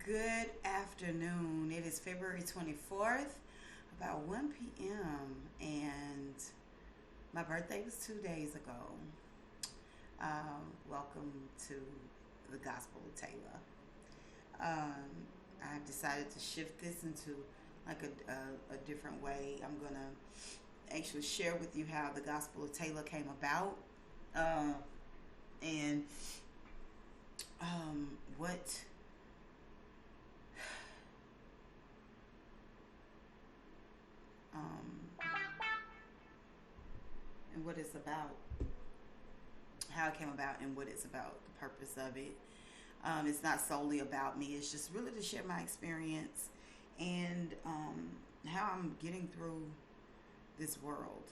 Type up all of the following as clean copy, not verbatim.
Good afternoon. It is February 24th, about 1 p.m., and my birthday was 2 days ago. Welcome to the Gospel of Taylor. I've decided to shift this into like a different way. I'm going to actually share with you how the Gospel of Taylor came about and what um, and what it's about, how it came about, and what it's about, the purpose of it. It's not solely about me. It's just really to share my experience and how I'm getting through this world.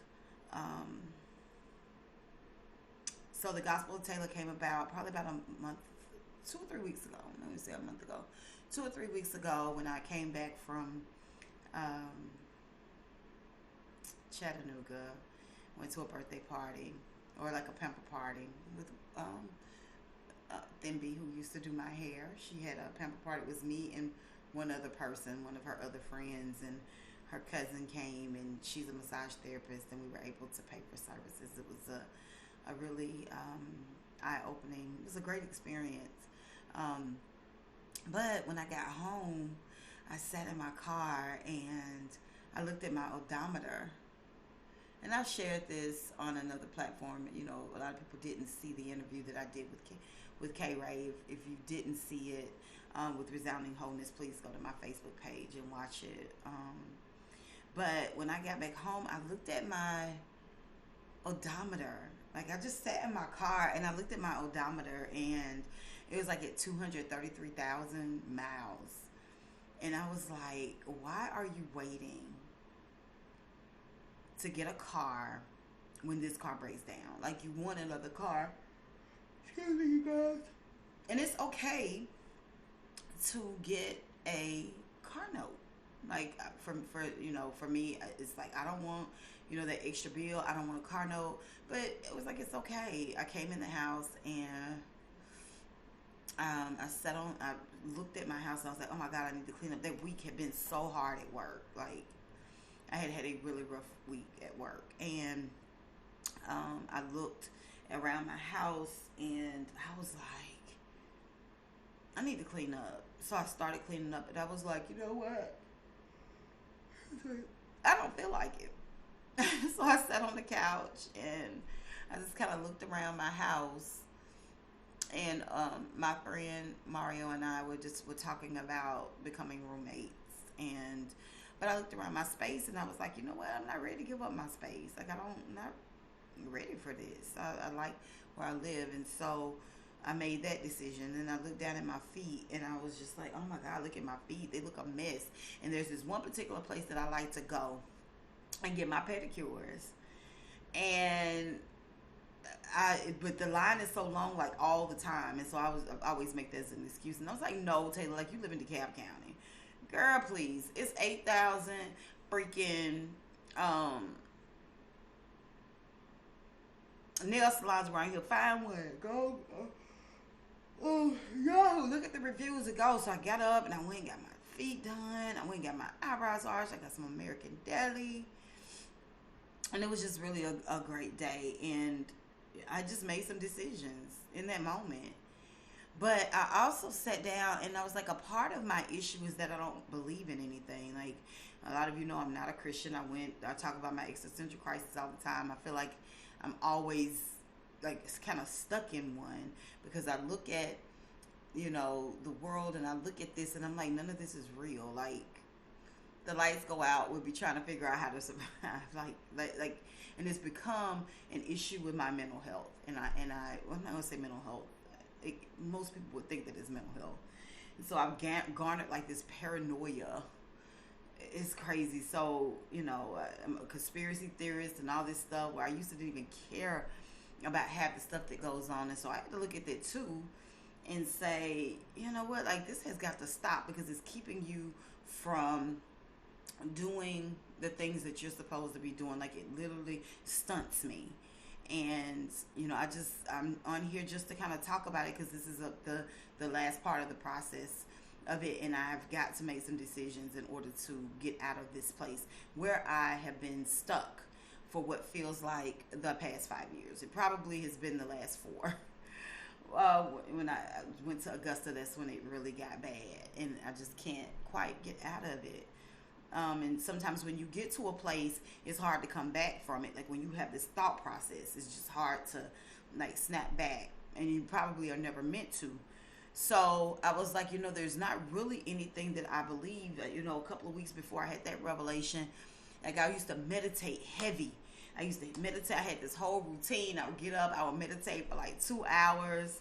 Um, so the Gospel of Taylor came about probably about a month, 2 or 3 weeks ago. Let me say a month ago, 2 or 3 weeks ago, when I came back from um, Chattanooga. Went to a birthday party or like a pamper party with Thimby, who used to do my hair. She had a pamper party. It was me and one other person, one of her other friends, and her cousin came, and she's a massage therapist, and we were able to pay for services. It was a really eye-opening. It was a great experience. Um, but when I got home, I sat in my car and I looked at my odometer. And I've shared this on another platform. You know, a lot of people didn't see the interview that I did with K Ray. If you didn't see it with Resounding Wholeness, please go to my Facebook page and watch it. But when I got back home, I looked at my odometer. Like, I just sat in my car and I looked at my odometer, and it was like at 233,000 miles. And I was like, why are you waiting to get a car when this car breaks down? Like, you want another car. Excuse me, you guys. And it's okay to get a car note. Like, for me, it's like, I don't want, that extra bill. I don't want a car note. But it was like, it's okay. I came in the house and I looked at my house and I was like, oh my God, I need to clean up. That week had been so hard at work. Like, I had a really rough week at work, and I looked around my house and I was like, I need to clean up. So I started cleaning up, and I was like, you know what? I don't feel like it. So I sat on the couch and I just kind of looked around my house, and my friend Mario and I were talking about becoming roommates, and but I looked around my space and I was like, you know what? I'm not ready to give up my space. Like, I'm not ready for this. I like where I live. And so I made that decision. And I looked down at my feet and I was just like, oh my God, look at my feet. They look a mess. And there's this one particular place that I like to go and get my pedicures. And but the line is so long, like, all the time. And so I always make that as an excuse. And I was like, no, Taylor, like, you live in DeKalb County. Girl, please. It's 8,000 freaking nail salons around here. Find one. Go. Oh, yo, look at the reviews and go. So I got up and I went and got my feet done. I went and got my eyebrows arched. I got some American Deli. And it was just really a great day. And I just made some decisions in that moment. But I also sat down and I was like, a part of my issue is that I don't believe in anything. Like, a lot of you know, I'm not a Christian. I talk about my existential crisis all the time. I feel like I'm always like kind of stuck in one, because I look at, the world, and I look at this and I'm like, none of this is real. Like, the lights go out, we'll be trying to figure out how to survive. like, and it's become an issue with my mental health. And I'm not gonna say mental health. Most people would think that it's mental health. And so I've garnered like this paranoia. It's crazy. So, I'm a conspiracy theorist and all this stuff, where I used to didn't even care about half the stuff that goes on. And so I had to look at that too and say, you know what, like, this has got to stop, because it's keeping you from doing the things that you're supposed to be doing. Like, it literally stunts me. And I'm on here just to kind of talk about it, because this is the last part of the process of it, and I've got to make some decisions in order to get out of this place where I have been stuck for what feels like the past 5 years. It probably has been the last four. When I went to Augusta, that's when it really got bad, and I just can't quite get out of it. And sometimes when you get to a place, it's hard to come back from it. Like when you have this thought process, it's just hard to like snap back, and you probably are never meant to. So I was like, there's not really anything that I believe. A couple of weeks before I had that revelation, like I used to meditate heavy. I used to meditate. I had this whole routine. I would get up, I would meditate for like 2 hours,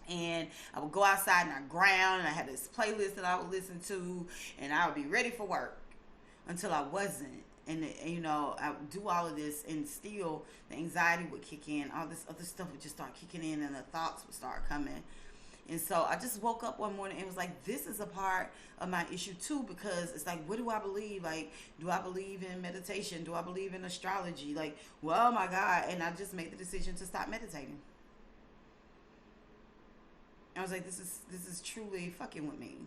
and I would go outside and I ground, and I had this playlist that I would listen to, and I would be ready for work until I wasn't. And I would do all of this, and still the anxiety would kick in. All this other stuff would just start kicking in, and the thoughts would start coming. And so I just woke up one morning and was like, this is a part of my issue too, because it's like, what do I believe? Like, do I believe in meditation? Do I believe in astrology? Like, well, oh my God. And I just made the decision to stop meditating. I was like, this is truly fucking with me.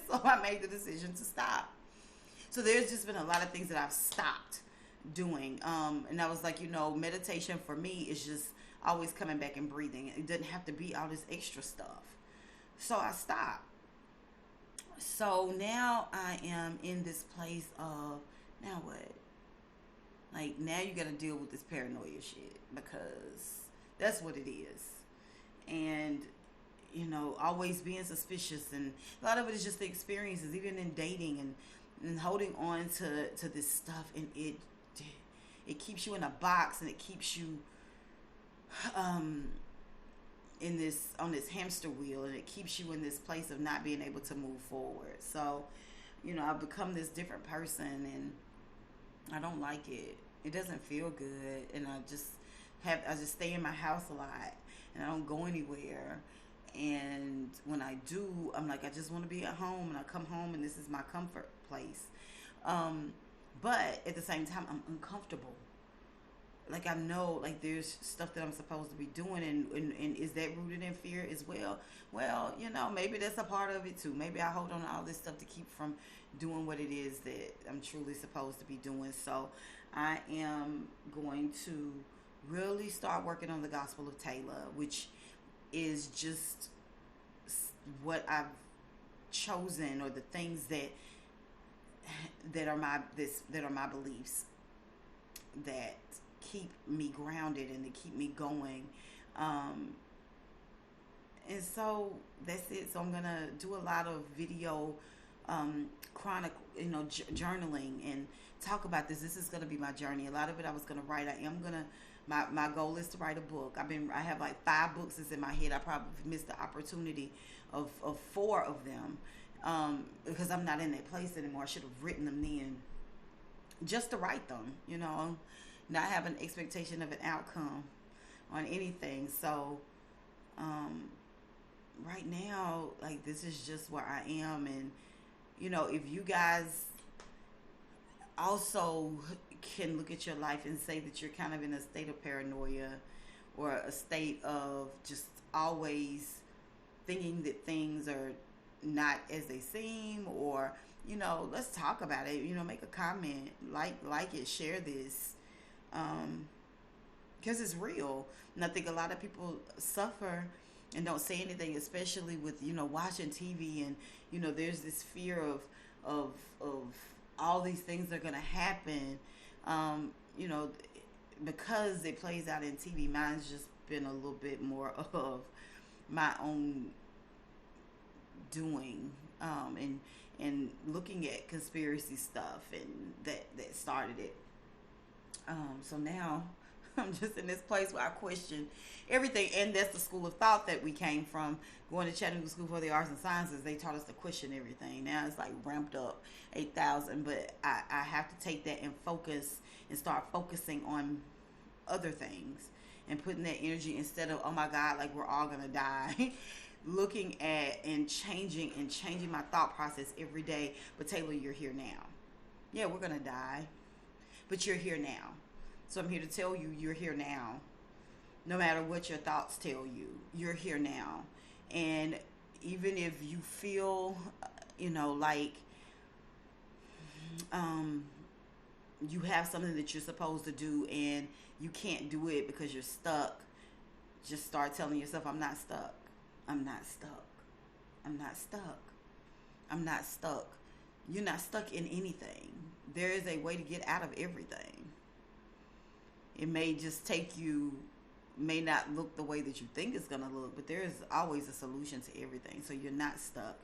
So I made the decision to stop. So there's just been a lot of things that I've stopped doing. And I was like, meditation for me is just always coming back and breathing. It doesn't have to be all this extra stuff. So I stopped. So now I am in this place of, now what? Like, now you got to deal with this paranoia shit, because that's what it is. And, always being suspicious, and a lot of it is just the experiences, even in dating and holding on to this stuff, and it keeps you in a box, and it keeps you on this hamster wheel, and it keeps you in this place of not being able to move forward. So, I've become this different person, and I don't like it. It doesn't feel good, and I just stay in my house a lot, and I don't go anywhere. And when I do, I'm like, I just want to be at home, and I come home, and this is my comfort place. But at the same time, I'm uncomfortable. Like, I know, like, there's stuff that I'm supposed to be doing, and is that rooted in fear as well? Well, maybe that's a part of it too. Maybe I hold on to all this stuff to keep from doing what it is that I'm truly supposed to be doing. So I am going to really start working on the Gospel of Taylor, which is just what I've chosen, or the things that are my beliefs that keep me grounded and to keep me going. And so that's it. So I'm gonna do a lot of video journaling and talk about this. This is gonna be my journey. A lot of it I was gonna write. My goal is to write a book. I have like 5 books that's in my head. I probably missed the opportunity of 4 of them because I'm not in that place anymore. I should have written them then, just to write them, not have an expectation of an outcome on anything. So right now, like, this is just where I am. And if you guys also can look at your life and say that you're kind of in a state of paranoia, or a state of just always thinking that things are not as they seem, or let's talk about it. Make a comment, like it, share this, because it's real. And I think a lot of people suffer and don't say anything, especially with watching TV, and there's this fear of all these things that are going to happen, because it plays out in TV. Mine's just been a little bit more of my own doing, and looking at conspiracy stuff, and that started it. So now I'm just in this place where I question everything, and that's the school of thought that we came from. Going to Chattanooga School for the Arts and Sciences, they taught us to question everything. Now it's like ramped up 8,000, but I have to take that and focus and start focusing on other things, and putting that energy, instead of, oh my God, like we're all gonna die, looking at and changing my thought process every day. But Taylor, you're here now. Yeah, we're gonna die, but you're here now. So I'm here to tell you, you're here now. No matter what your thoughts tell you, you're here now. And even if you feel, like um, you have something that you're supposed to do and you can't do it because you're stuck, just start telling yourself, I'm not stuck. I'm not stuck. I'm not stuck. I'm not stuck. You're not stuck in anything. There is a way to get out of everything. It may just take you, may not look the way that you think it's going to look, but there is always a solution to everything. So you're not stuck.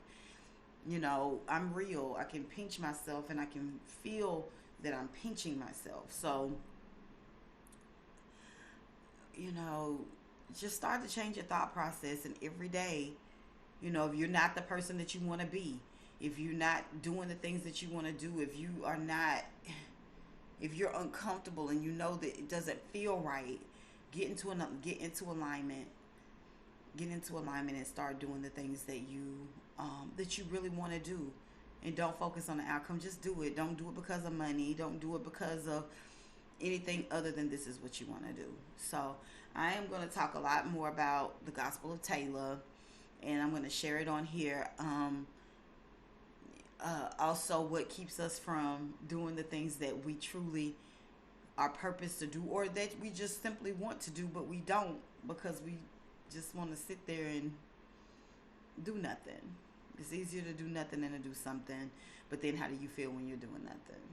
I'm real. I can pinch myself and I can feel that I'm pinching myself. So, just start to change your thought process. And every day, if you're not the person that you want to be, if you're not doing the things that you want to do, if you're uncomfortable and you know that it doesn't feel right, get into alignment. Get into alignment and start doing the things that you really want to do. And don't focus on the outcome. Just do it. Don't do it because of money. Don't do it because of anything other than this is what you want to do. So I am going to talk a lot more about the Gospel of Taylor, and I'm going to share it on here. Also, what keeps us from doing the things that we truly are purposed to do, or that we just simply want to do, but we don't, because we just want to sit there and do nothing. It's easier to do nothing than to do something. But then how do you feel when you're doing nothing?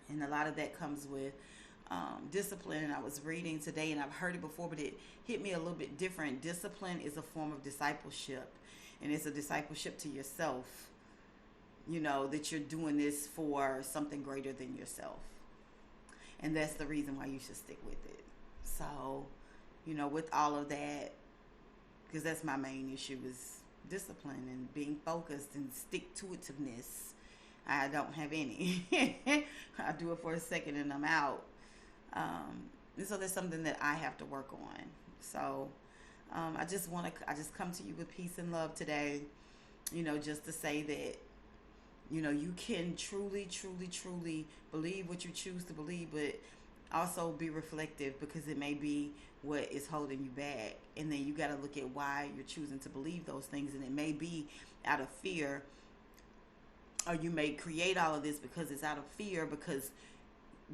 And a lot of that comes with discipline. And I was reading today, and I've heard it before, but it hit me a little bit different. Discipline is a form of discipleship. And it's a discipleship to yourself. That you're doing this for something greater than yourself. And that's the reason why you should stick with it. So, with all of that, because that's my main issue, is discipline and being focused and stick-to-itiveness. I don't have any. I do it for a second and I'm out. And so that's something that I have to work on. So I just come to you with peace and love today, just to say that, you can truly, truly, truly believe what you choose to believe, but also be reflective, because it may be what is holding you back. And then you got to look at why you're choosing to believe those things. And it may be out of fear, or you may create all of this because it's out of fear, because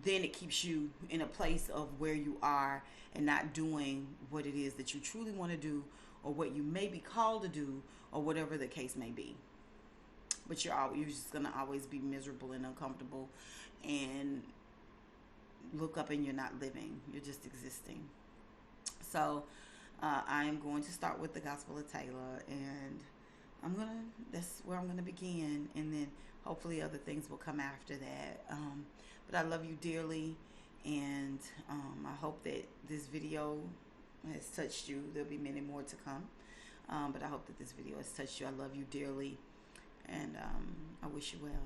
then it keeps you in a place of where you are and not doing what it is that you truly want to do, or what you may be called to do, or whatever the case may be. But you're just going to always be miserable and uncomfortable and look up and you're not living. You're just existing. So I am going to start with the Gospel of Taylor, and that's where I'm going to begin. And then hopefully other things will come after that. But I love you dearly. And I hope that this video has touched you. There'll be many more to come. But I hope that this video has touched you. I love you dearly. And I wish you well.